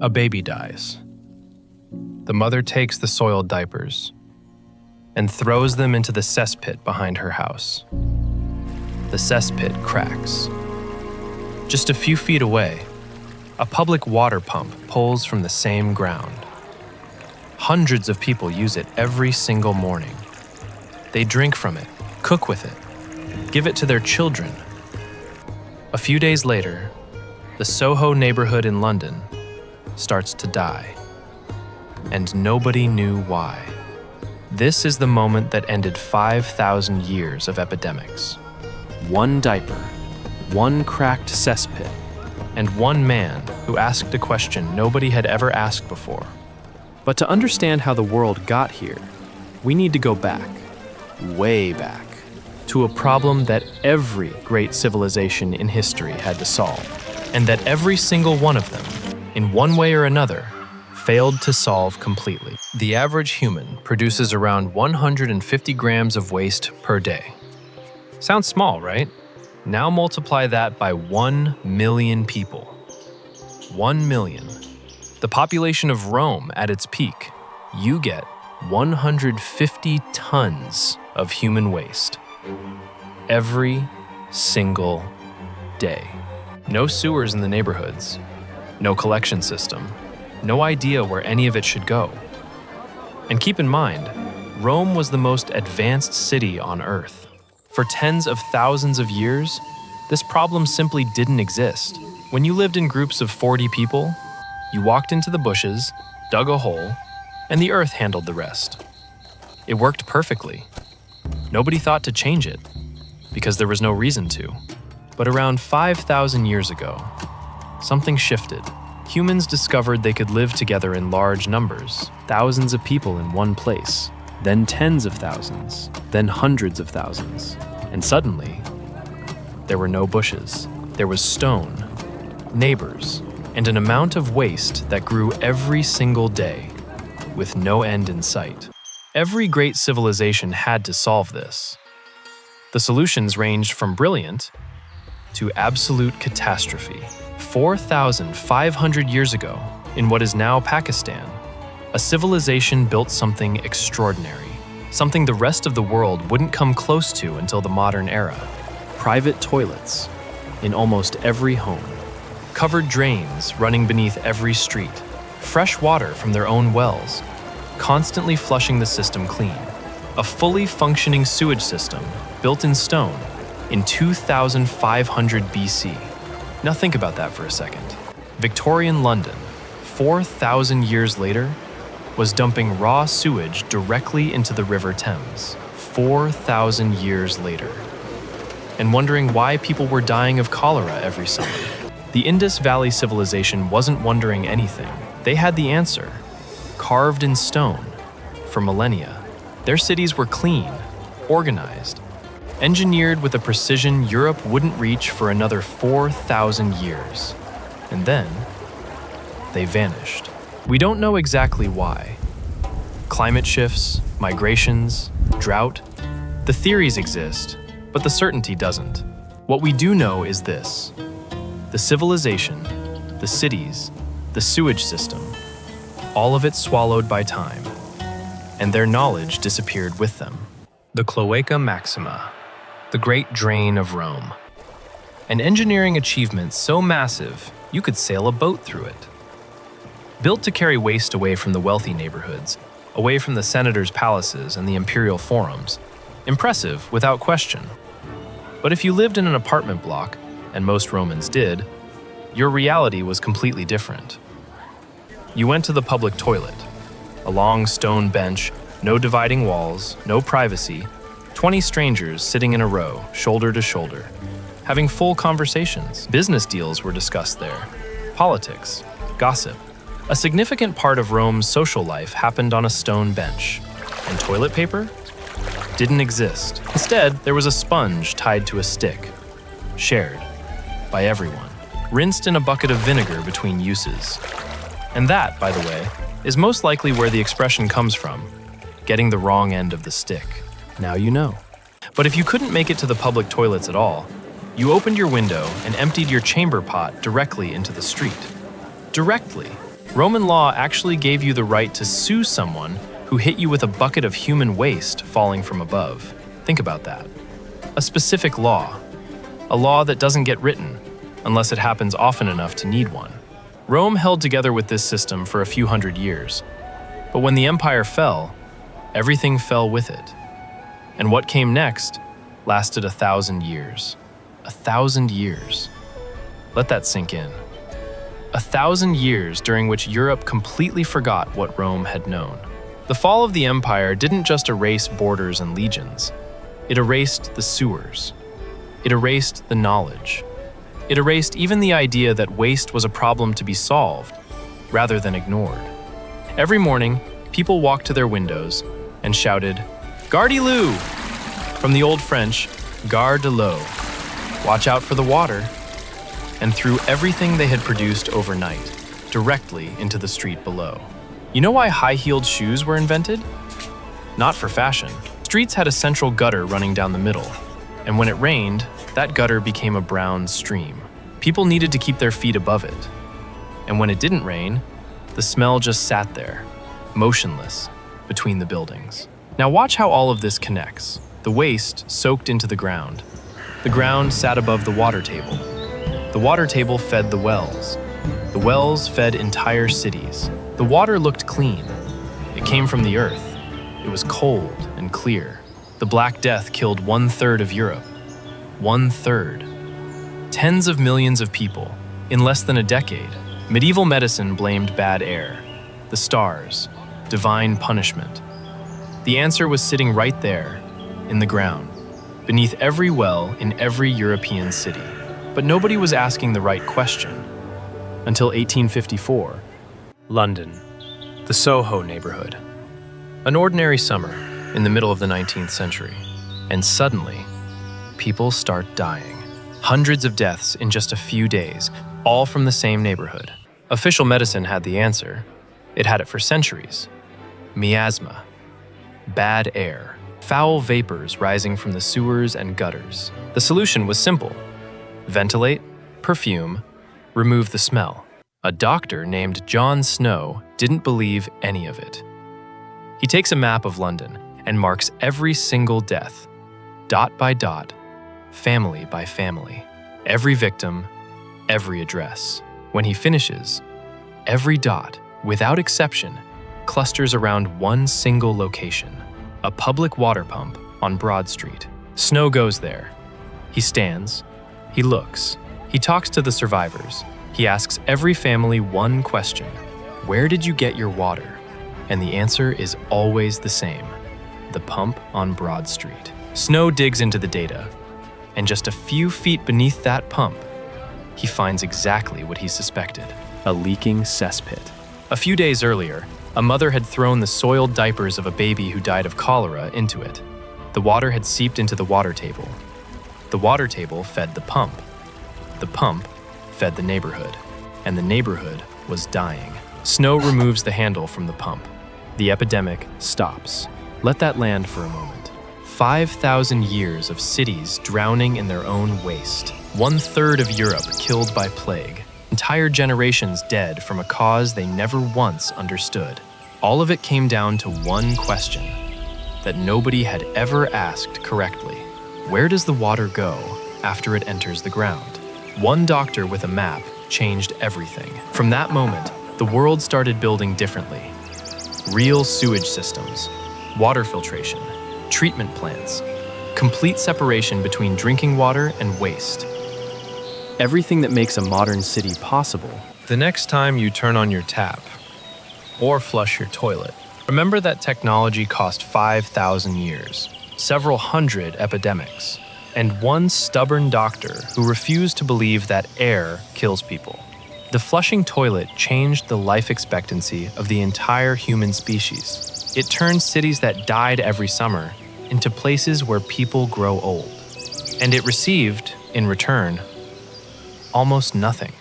A baby dies. The mother takes the soiled diapers and throws them into the cesspit behind her house. The cesspit cracks. Just a few feet away, a public water pump pulls from the same ground. Hundreds of people use it every single morning. They drink from it, cook with it, give it to their children. A few days later, the Soho neighborhood in London starts to die, and nobody knew why. This is the moment that ended 5,000 years of epidemics. One diaper, one cracked cesspit, and one man who asked a question nobody had ever asked before. But to understand how the world got here, we need to go back, way back, to a problem that every great civilization in history had to solve, and that every single one of them, in one way or another, failed to solve completely. The average human produces around 150 grams of waste per day. Sounds small, right? Now multiply that by 1 million people. 1 million. The population of Rome at its peak, you get 150 tons of human waste. Every single day. No sewers in the neighborhoods. No collection system. No idea where any of it should go. And keep in mind, Rome was the most advanced city on Earth. For tens of thousands of years, this problem simply didn't exist. When you lived in groups of 40 people, you walked into the bushes, dug a hole, and the earth handled the rest. It worked perfectly. Nobody thought to change it, because there was no reason to. But around 5,000 years ago, something shifted. Humans discovered they could live together in large numbers, thousands of people in one place, then tens of thousands, then hundreds of thousands. And suddenly, there were no bushes. There was stone, neighbors, and an amount of waste that grew every single day, with no end in sight. Every great civilization had to solve this. The solutions ranged from brilliant to absolute catastrophe. 4,500 years ago, in what is now Pakistan, a civilization built something extraordinary, something the rest of the world wouldn't come close to until the modern era. Private toilets in almost every home, covered drains running beneath every street, fresh water from their own wells, constantly flushing the system clean, a fully functioning sewage system built in stone in 2,500 BC. Now think about that for a second. Victorian London, 4,000 years later, was dumping raw sewage directly into the River Thames, 4,000 years later, and wondering why people were dying of cholera every summer. The Indus Valley civilization wasn't wondering anything. They had the answer, carved in stone, for millennia. Their cities were clean, organized, engineered with a precision Europe wouldn't reach for another 4,000 years. And then, they vanished. We don't know exactly why. Climate shifts, migrations, drought. The theories exist, but the certainty doesn't. What we do know is this. The civilization, the cities, the sewage system, all of it swallowed by time, and their knowledge disappeared with them. The Cloaca Maxima, the Great Drain of Rome. An engineering achievement so massive, you could sail a boat through it. Built to carry waste away from the wealthy neighborhoods, away from the senators' palaces and the imperial forums. Impressive, without question. But if you lived in an apartment block, and most Romans did, your reality was completely different. You went to the public toilet, a long stone bench, no dividing walls, no privacy, 20 strangers sitting in a row, shoulder to shoulder, having full conversations. Business deals were discussed there, politics, gossip. A significant part of Rome's social life happened on a stone bench, and toilet paper didn't exist. Instead, there was a sponge tied to a stick, shared by everyone, rinsed in a bucket of vinegar between uses. And that, by the way, is most likely where the expression comes from, getting the wrong end of the stick. Now you know. But if you couldn't make it to the public toilets at all, you opened your window and emptied your chamber pot directly into the street. Directly. Roman law actually gave you the right to sue someone who hit you with a bucket of human waste falling from above. Think about that. A specific law. A law that doesn't get written, unless it happens often enough to need one. Rome held together with this system for a few hundred years. But when the empire fell, everything fell with it. And what came next lasted 1,000 years. 1,000 years. Let that sink in. 1,000 years during which Europe completely forgot what Rome had known. The fall of the empire didn't just erase borders and legions. It erased the sewers. It erased the knowledge. It erased even the idea that waste was a problem to be solved, rather than ignored. Every morning, people walked to their windows and shouted, "Gardez-l'eau!" from the Old French, "Gare de l'eau," watch out for the water, and threw everything they had produced overnight directly into the street below. You know why high-heeled shoes were invented? Not for fashion. Streets had a central gutter running down the middle, and when it rained, that gutter became a brown stream. People needed to keep their feet above it. And when it didn't rain, the smell just sat there, motionless, between the buildings. Now watch how all of this connects. The waste soaked into the ground. The ground sat above the water table. The water table fed the wells. The wells fed entire cities. The water looked clean. It came from the earth. It was cold and clear. The Black Death killed 1/3 of Europe. 1/3. Tens of millions of people, in less than a decade. Medieval medicine blamed bad air, the stars, divine punishment. The answer was sitting right there, in the ground, beneath every well in every European city. But nobody was asking the right question. Until 1854, London, the Soho neighborhood. An ordinary summer in the middle of the 19th century. And suddenly, people start dying. Hundreds of deaths in just a few days, all from the same neighborhood. Official medicine had the answer. It had it for centuries. Miasma. Bad air. Foul vapors rising from the sewers and gutters. The solution was simple. Ventilate, perfume, remove the smell. A doctor named John Snow didn't believe any of it. He takes a map of London and marks every single death, dot by dot, family by family, every victim, every address. When he finishes, every dot, without exception, clusters around one single location, a public water pump on Broad Street. Snow goes there. He stands, he looks, he talks to the survivors. He asks every family one question: where did you get your water? And the answer is always the same: the pump on Broad Street. Snow digs into the data, and just a few feet beneath that pump, he finds exactly what he suspected: a leaking cesspit. A few days earlier, a mother had thrown the soiled diapers of a baby who died of cholera into it. The water had seeped into the water table. The water table fed the pump. The pump fed the neighborhood, and the neighborhood was dying. Snow removes the handle from the pump. The epidemic stops. Let that land for a moment. 5,000 years of cities drowning in their own waste. 1/3 of Europe killed by plague. Entire generations dead from a cause they never once understood. All of it came down to one question that nobody had ever asked correctly. Where does the water go after it enters the ground? One doctor with a map changed everything. From that moment, the world started building differently. Real sewage systems, water filtration, treatment plants, complete separation between drinking water and waste. Everything that makes a modern city possible. The next time you turn on your tap or flush your toilet, remember that technology cost 5,000 years, several hundred epidemics, and one stubborn doctor who refused to believe that air kills people. The flushing toilet changed the life expectancy of the entire human species. It turned cities that died every summer into places where people grow old. And it received, in return, almost nothing.